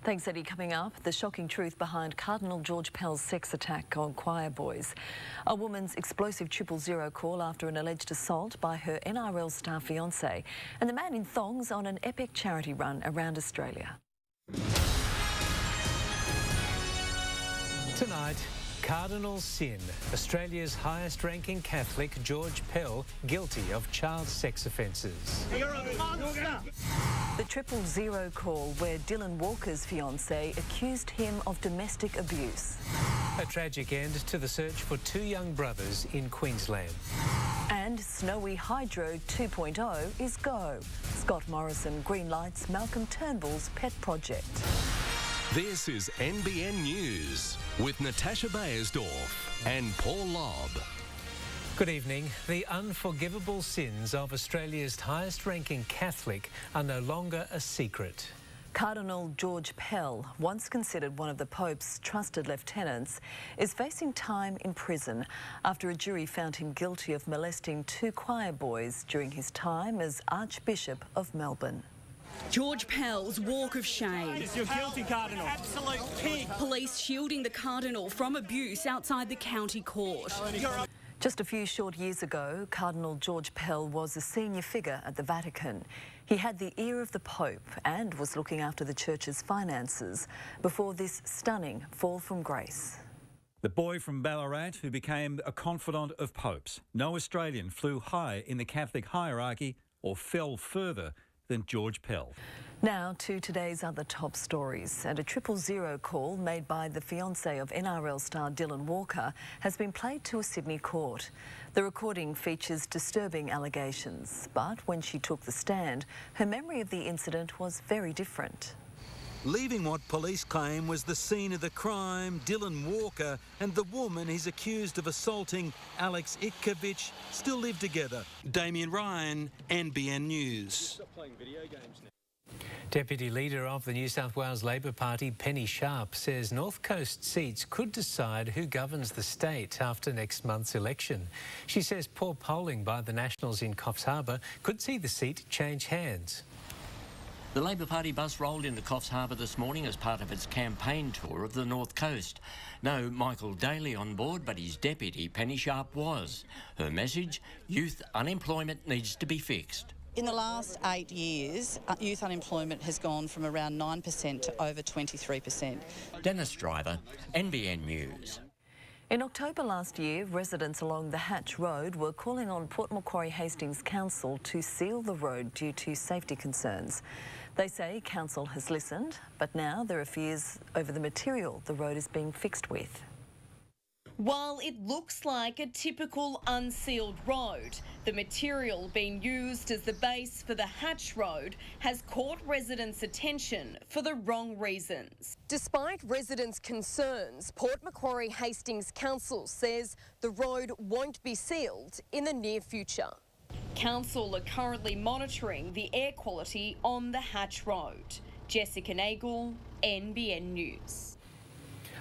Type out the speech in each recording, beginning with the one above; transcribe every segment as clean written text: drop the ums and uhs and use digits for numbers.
Thanks, Eddie. Coming up, the shocking truth behind Cardinal George Pell's sex attack on choir boys. A woman's explosive 000 call after an alleged assault by her NRL star fiancé. And the man in thongs on an epic charity run around Australia. Tonight, Cardinal Sin, Australia's highest-ranking Catholic, George Pell, guilty of child sex offences. You're a monster! The 000 call where Dylan Walker's fiancée accused him of domestic abuse. A tragic end to the search for two young brothers in Queensland. And Snowy Hydro 2.0 is go. Scott Morrison greenlights Malcolm Turnbull's pet project. This is NBN News with Natasha Beyersdorf and Paul Lobb. Good evening. The unforgivable sins of Australia's highest-ranking Catholic are no longer a secret. Cardinal George Pell, once considered one of the Pope's trusted lieutenants, is facing time in prison after a jury found him guilty of molesting two choir boys during his time as Archbishop of Melbourne. George Pell's walk of shame. You're guilty, Cardinal. Absolute pig. Police shielding the Cardinal from abuse outside the county court. Just a few short years ago, Cardinal George Pell was a senior figure at the Vatican. He had the ear of the Pope and was looking after the Church's finances before this stunning fall from grace. The boy from Ballarat who became a confidant of popes. No Australian flew high in the Catholic hierarchy or fell further than George Pell. Now to today's other top stories. And a 000 call made by the fiancé of NRL star Dylan Walker has been played to a Sydney court. The recording features disturbing allegations, but when she took the stand, her memory of the incident was very different. Leaving what police claim was the scene of the crime, Dylan Walker and the woman he's accused of assaulting, Alex Itkovich, still live together. Damien Ryan, NBN News. Deputy Leader of the New South Wales Labor Party, Penny Sharp, says North Coast seats could decide who governs the state after next month's election. She says poor polling by the Nationals in Coffs Harbour could see the seat change hands. The Labor Party bus rolled into Coffs Harbour this morning as part of its campaign tour of the North Coast. No Michael Daly on board, but his deputy, Penny Sharp, was. Her message, youth unemployment needs to be fixed. In the last 8 years, youth unemployment has gone from around 9% to over 23%. Dennis Driver, NBN News. In October last year, residents along the Hatch Road were calling on Port Macquarie Hastings Council to seal the road due to safety concerns. They say Council has listened, but now there are fears over the material the road is being fixed with. While it looks like a typical unsealed road, the material being used as the base for the Hatch Road has caught residents' attention for the wrong reasons. Despite residents' concerns, Port Macquarie Hastings Council says the road won't be sealed in the near future. Council are currently monitoring the air quality on the Hatch Road. Jessica Nagel, NBN News.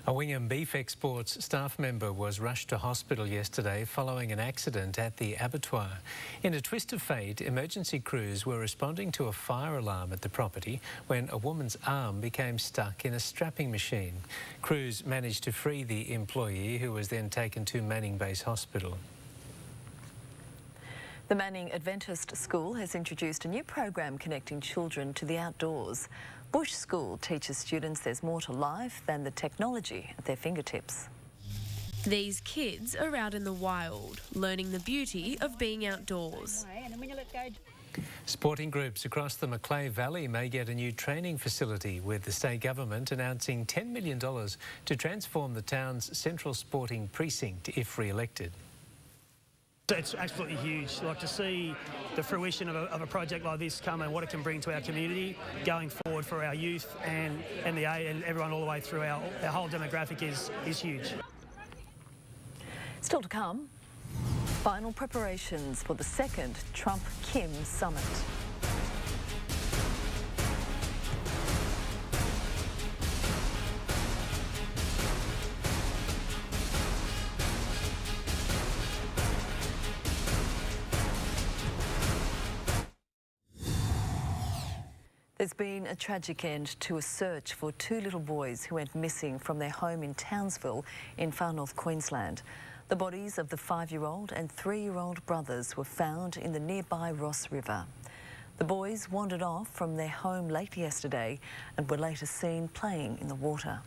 A Wingham Beef Exports staff member was rushed to hospital yesterday following an accident at the abattoir. In a twist of fate, emergency crews were responding to a fire alarm at the property when a woman's arm became stuck in a strapping machine. Crews managed to free the employee, who was then taken to Manning Base Hospital. The Manning Adventist School has introduced a new program connecting children to the outdoors. Bush School teaches students there's more to life than the technology at their fingertips. These kids are out in the wild, learning the beauty of being outdoors. Sporting groups across the Macleay Valley may get a new training facility, with the state government announcing $10 million to transform the town's central sporting precinct if re-elected. It's absolutely huge. Like, to see the fruition of a project like this come and what it can bring to our community going forward for our youth and everyone all the way through our whole demographic is huge. Still to come, final preparations for the second Trump-Kim summit. There's been a tragic end to a search for two little boys who went missing from their home in Townsville in far north Queensland. The bodies of the 5-year-old and 3-year-old brothers were found in the nearby Ross River. The boys wandered off from their home late yesterday and were later seen playing in the water.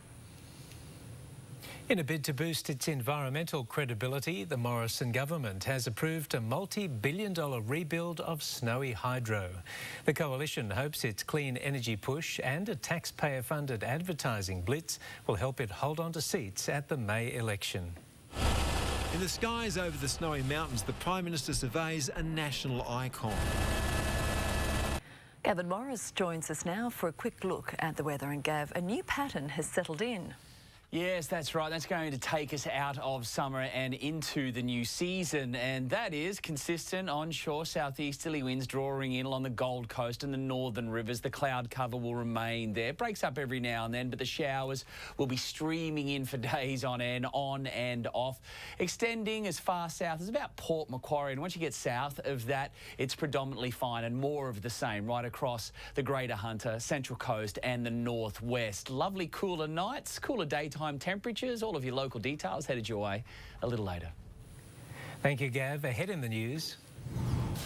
In a bid to boost its environmental credibility, the Morrison government has approved a multi-billion-dollar rebuild of Snowy Hydro. The coalition hopes its clean energy push and a taxpayer-funded advertising blitz will help it hold on to seats at the May election. In the skies over the Snowy Mountains, the Prime Minister surveys a national icon. Gavin Morris joins us now for a quick look at the weather. And Gav, a new pattern has settled in. Yes, that's right. That's going to take us out of summer and into the new season, and that is consistent onshore southeasterly winds drawing in along the Gold Coast and the northern rivers. The cloud cover will remain there. It breaks up every now and then, but the showers will be streaming in for days on end, on and off, extending as far south as about Port Macquarie. And once you get south of that, it's predominantly fine and more of the same right across the Greater Hunter, Central Coast and the northwest. Lovely cooler nights, cooler daytime temperatures. All of your local details headed your way a little later. Thank you, Gav. Ahead in the news,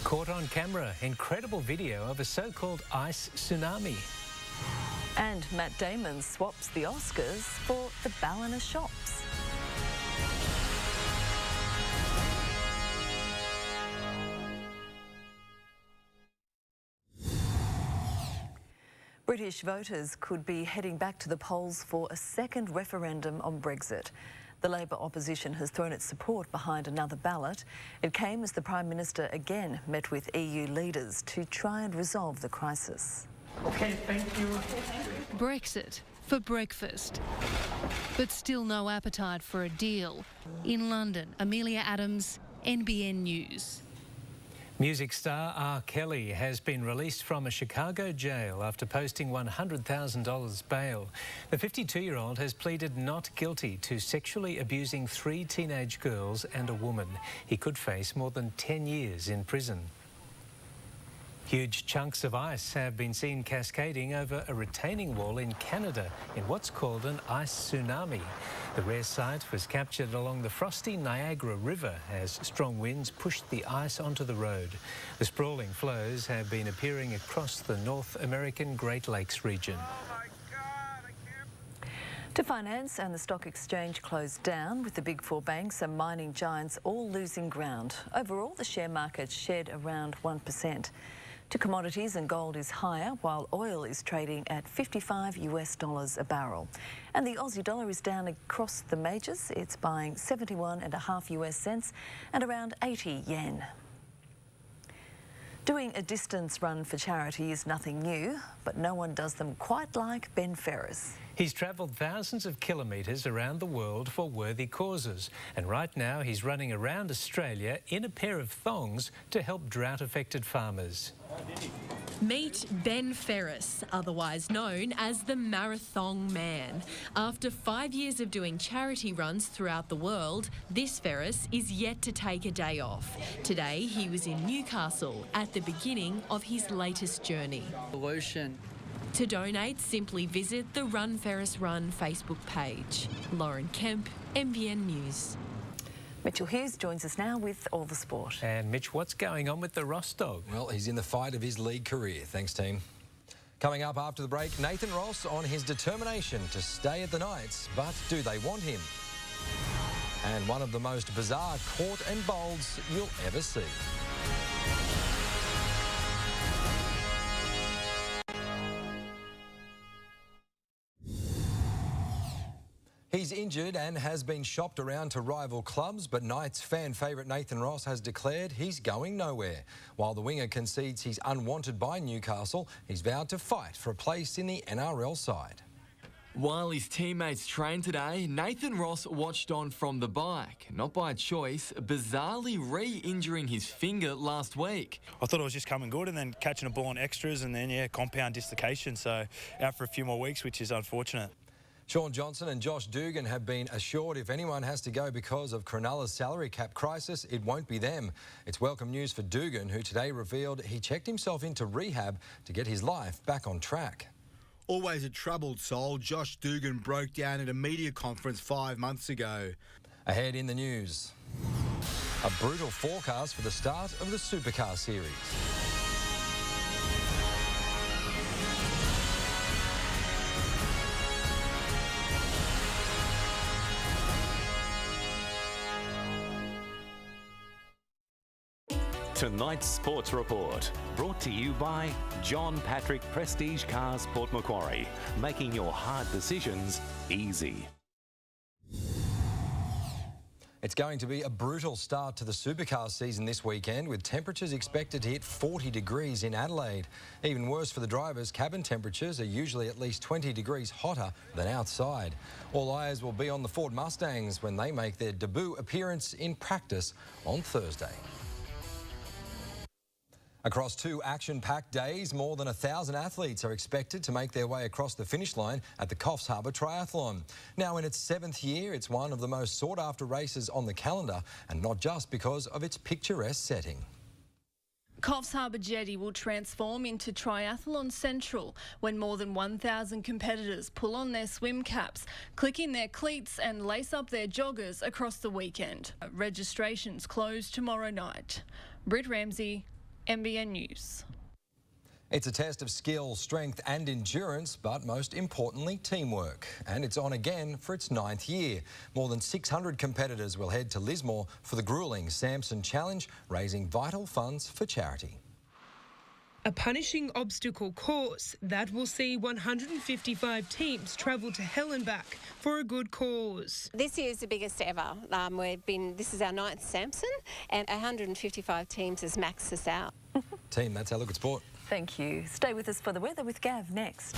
caught on camera, incredible video of a so-called ice tsunami. And Matt Damon swaps the Oscars for the Ballina shops. British voters could be heading back to the polls for a second referendum on Brexit. The Labour opposition has thrown its support behind another ballot. It came as the Prime Minister again met with EU leaders to try and resolve the crisis. OK, thank you. Brexit for breakfast. But still no appetite for a deal. In London, Amelia Adams, NBN News. Music star R. Kelly has been released from a Chicago jail after posting $100,000 bail. The 52-year-old has pleaded not guilty to sexually abusing 3 teenage girls and a woman. He could face more than 10 years in prison. Huge chunks of ice have been seen cascading over a retaining wall in Canada in what's called an ice tsunami. The rare sight was captured along the frosty Niagara River as strong winds pushed the ice onto the road. The sprawling flows have been appearing across the North American Great Lakes region. To finance and the stock exchange closed down, with the big 4 banks and mining giants all losing ground. Overall, the share market shed around 1%. To commodities, and gold is higher, while oil is trading at $55 a barrel. And the Aussie dollar is down across the majors. It's buying 71.5 US cents and around 80 yen. Doing a distance run for charity is nothing new, but no one does them quite like Ben Ferris. He's travelled thousands of kilometres around the world for worthy causes, and right now he's running around Australia in a pair of thongs to help drought-affected farmers. Meet Ben Ferris, otherwise known as the Marathon Man. After 5 years of doing charity runs throughout the world, this Ferris is yet to take a day off. Today he was in Newcastle at the beginning of his latest journey. To donate, simply visit the Run Ferris Run Facebook page. Lauren Kemp, NBN News. Mitchell Hughes joins us now with all the sport. And Mitch, what's going on with the Ross dog? Well, he's in the fight of his league career. Thanks, team. Coming up after the break, Nathan Ross on his determination to stay at the Knights, but do they want him? And one of the most bizarre court and bolds you'll ever see. He's injured and has been shopped around to rival clubs, but Knights fan favourite Nathan Ross has declared he's going nowhere. While the winger concedes he's unwanted by Newcastle, he's vowed to fight for a place in the NRL side. While his teammates trained today, Nathan Ross watched on from the bike, not by choice, bizarrely re-injuring his finger last week. I thought it was just coming good and then catching a ball on extras and then, compound dislocation, so out for a few more weeks, which is unfortunate. Sean Johnson and Josh Dugan have been assured if anyone has to go because of Cronulla's salary cap crisis, it won't be them. It's welcome news for Dugan, who today revealed he checked himself into rehab to get his life back on track. Always a troubled soul, Josh Dugan broke down at a media conference 5 months ago. Ahead in the news, a brutal forecast for the start of the Supercar Series. Tonight's Sports Report, brought to you by John Patrick Prestige Cars Port Macquarie, making your hard decisions easy. It's going to be a brutal start to the Supercar season this weekend, with temperatures expected to hit 40 degrees in Adelaide. Even worse for the drivers, cabin temperatures are usually at least 20 degrees hotter than outside. All eyes will be on the Ford Mustangs when they make their debut appearance in practice on Thursday. Across 2 action-packed days, more than 1,000 athletes are expected to make their way across the finish line at the Coffs Harbour Triathlon. Now in its 7th year, it's one of the most sought-after races on the calendar, and not just because of its picturesque setting. Coffs Harbour Jetty will transform into Triathlon Central when more than 1,000 competitors pull on their swim caps, click in their cleats and lace up their joggers across the weekend. Registrations close tomorrow night. Britt Ramsey, NBN News. It's a test of skill, strength and endurance, but most importantly, teamwork. And it's on again for its 9th year. More than 600 competitors will head to Lismore for the gruelling Samson Challenge, raising vital funds for charity. A punishing obstacle course that will see 155 teams travel to hell and back for a good cause. This year is the biggest ever. This is our 9th Samson, and 155 teams has maxed us out. Team, that's our look at sport. Thank you. Stay with us for the weather with Gav next.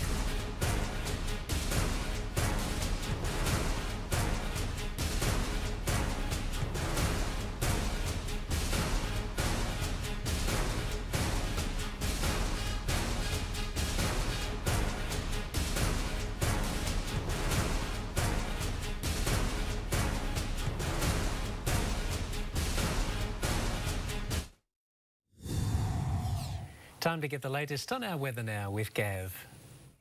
Time to get the latest on our weather now with Gav.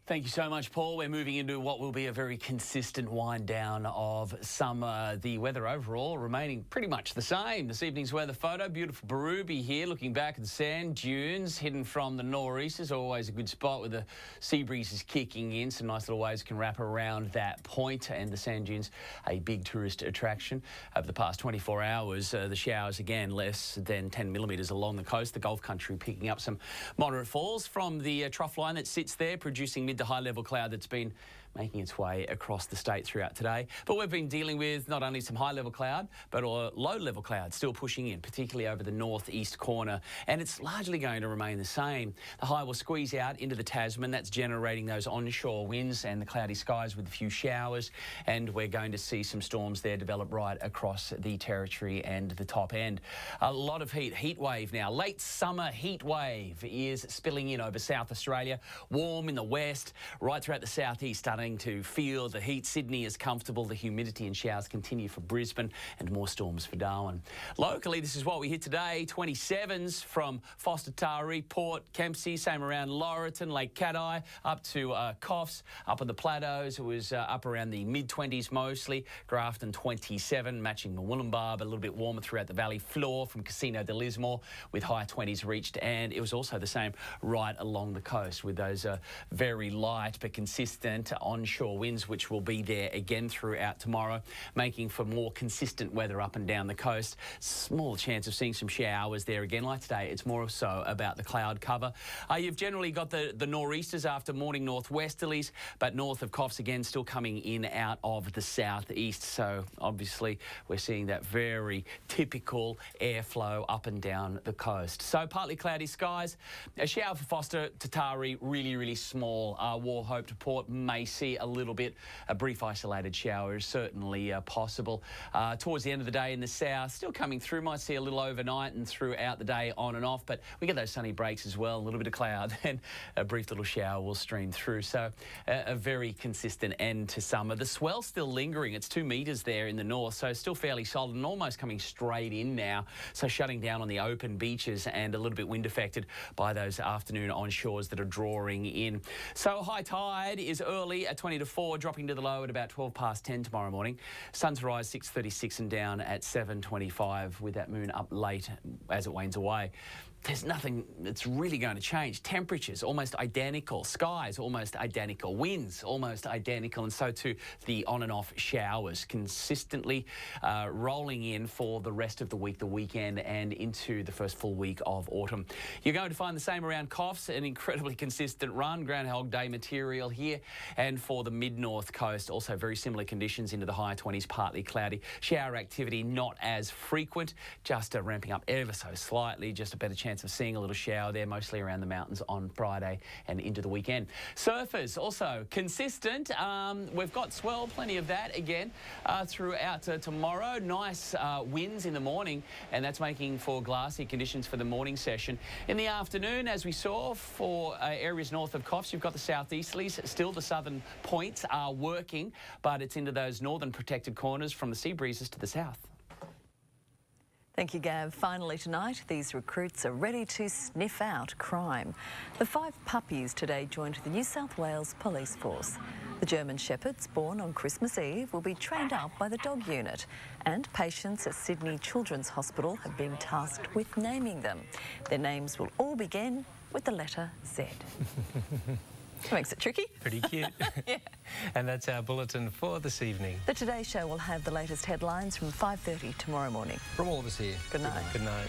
Thank you so much, Paul. We're moving into what will be a very consistent wind down of summer. The weather overall remaining pretty much the same. This evening's weather photo, beautiful Berube here, looking back at the sand dunes hidden from the nor'east is always a good spot with the sea breezes kicking in. Some nice little waves can wrap around that point, and the sand dunes, a big tourist attraction. Over the past 24 hours, the showers again less than 10 millimetres along the coast. The Gulf country picking up some moderate falls from the trough line that sits there, producing mid to high level cloud that's been making its way across the state throughout today. But we've been dealing with not only some high-level cloud, but low-level cloud still pushing in, particularly over the northeast corner. And it's largely going to remain the same. The high will squeeze out into the Tasman. That's generating those onshore winds and the cloudy skies with a few showers. And we're going to see some storms there develop right across the territory and the top end. A lot of heat wave now. Late summer heat wave is spilling in over South Australia. Warm in the west, right throughout the southeast, starting to feel the heat. Sydney is comfortable. The humidity and showers continue for Brisbane, and more storms for Darwin. Locally, this is what we hit today. 27s from Foster Taree, Port, Kempsey, same around Laurelton, Lake Cat-Eye, up to Coffs. Up on the Plateaus, it was up around the mid-20s mostly. Grafton 27, matching Murwillumbah, but a little bit warmer throughout the valley floor from Casino de Lismore, with high 20s reached. And it was also the same right along the coast with those very light but consistent onshore winds, which will be there again throughout tomorrow, making for more consistent weather up and down the coast. Small chance of seeing some showers there again. Like today, it's more so about the cloud cover. You've generally got the nor'easters after morning northwesterlies, but north of Coffs again still coming in out of the southeast. So obviously we're seeing that very typical airflow up and down the coast. So partly cloudy skies. A shower for Foster to Taree, really small. Wauchope to Port Mason see a little bit. A brief isolated shower is certainly possible. Towards the end of the day in the south, still coming through. Might see a little overnight and throughout the day on and off, but we get those sunny breaks as well. A little bit of cloud, then a brief little shower will stream through. So a very consistent end to summer. The swell's still lingering. It's 2 metres there in the north, so still fairly solid and almost coming straight in now. So shutting down on the open beaches and a little bit wind affected by those afternoon onshores that are drawing in. So high tide is early at 20 to 4, dropping to the low at about 12 past 10 tomorrow morning. Sun to rise 6:36 and down at 7:25 with that moon up late as it wanes away. There's nothing that's really going to change. Temperatures almost identical, skies almost identical, winds almost identical, and so too the on and off showers consistently rolling in for the rest of the week, the weekend, and into the first full week of autumn. You're going to find the same around Coffs, an incredibly consistent run, Groundhog Day material here, and for the mid-north coast, also very similar conditions into the high 20s, partly cloudy. Shower activity not as frequent, just ramping up ever so slightly, just a better chance of seeing a little shower there, mostly around the mountains on Friday and into the weekend. Surfers also consistent. We've got swell, plenty of that again throughout tomorrow. Nice winds in the morning, and that's making for glassy conditions for the morning session. In the afternoon, as we saw for areas north of Coffs, you've got the southeasterlies. Still the southern points are working, but it's into those northern protected corners from the sea breezes to the south. Thank you, Gav. Finally tonight, these recruits are ready to sniff out crime. The 5 puppies today joined the New South Wales Police Force. The German Shepherds, born on Christmas Eve, will be trained up by the dog unit, and patients at Sydney Children's Hospital have been tasked with naming them. Their names will all begin with the letter Z. That makes it tricky. Pretty cute. Yeah. And that's our bulletin for this evening. The Today Show will have the latest headlines from 5:30 tomorrow morning. From all of us here. Good night. Good night.